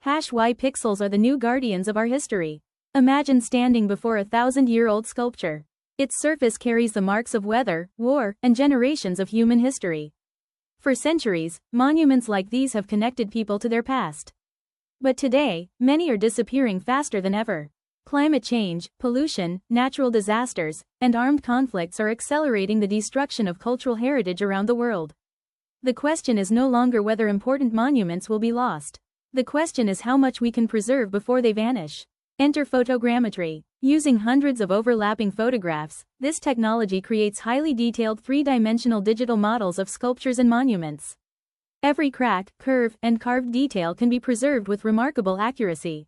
Why pixels are the new guardians of our history. Imagine standing before a 1,000-year-old sculpture. Its surface carries the marks of weather, war, and generations of human history. For centuries, monuments like these have connected people to their past. But today, many are disappearing faster than ever. Climate change, pollution, natural disasters, and armed conflicts are accelerating the destruction of cultural heritage around the world. The question is no longer whether important monuments will be lost. The question is how much we can preserve before they vanish. Enter photogrammetry. Using hundreds of overlapping photographs, this technology creates highly detailed three-dimensional digital models of sculptures and monuments. Every crack, curve, and carved detail can be preserved with remarkable accuracy.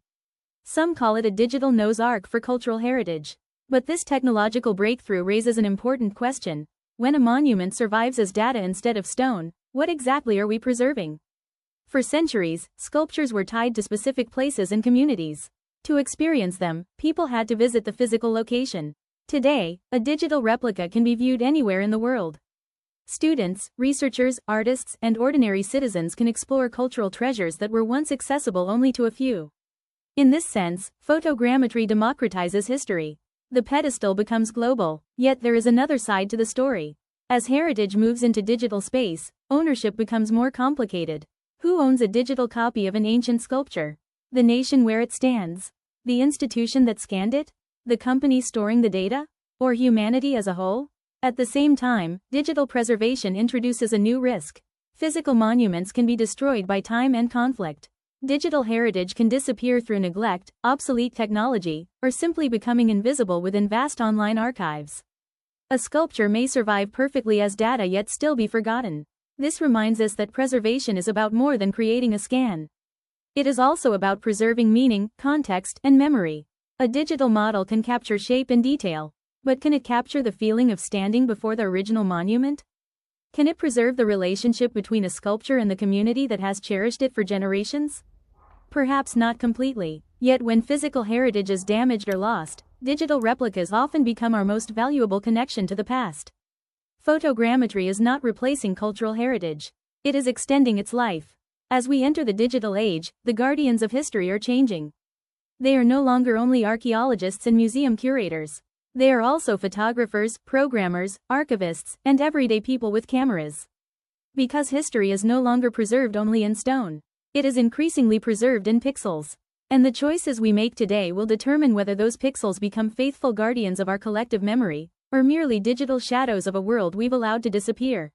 Some call it a digital Noah's Ark for cultural heritage. But this technological breakthrough raises an important question. When a monument survives as data instead of stone, what exactly are we preserving? For centuries, sculptures were tied to specific places and communities. To experience them, people had to visit the physical location. Today, a digital replica can be viewed anywhere in the world. Students, researchers, artists, and ordinary citizens can explore cultural treasures that were once accessible only to a few. In this sense, photogrammetry democratizes history. The pedestal becomes global, yet there is another side to the story. As heritage moves into digital space, ownership becomes more complicated. Who owns a digital copy of an ancient sculpture? The nation where it stands? The institution that scanned it? The company storing the data? Or humanity as a whole? At the same time, digital preservation introduces a new risk. Physical monuments can be destroyed by time and conflict. Digital heritage can disappear through neglect, obsolete technology, or simply becoming invisible within vast online archives. A sculpture may survive perfectly as data yet still be forgotten. This reminds us that preservation is about more than creating a scan. It is also about preserving meaning, context, and memory. A digital model can capture shape and detail, but can it capture the feeling of standing before the original monument? Can it preserve the relationship between a sculpture and the community that has cherished it for generations? Perhaps not completely. Yet when physical heritage is damaged or lost, digital replicas often become our most valuable connection to the past. Photogrammetry is not replacing cultural heritage. It is extending its life. As we enter the digital age, the guardians of history are changing. They are no longer only archaeologists and museum curators. They are also photographers, programmers, archivists, and everyday people with cameras. Because history is no longer preserved only in stone. It is increasingly preserved in pixels. And the choices we make today will determine whether those pixels become faithful guardians of our collective memory, or merely digital shadows of a world we've allowed to disappear.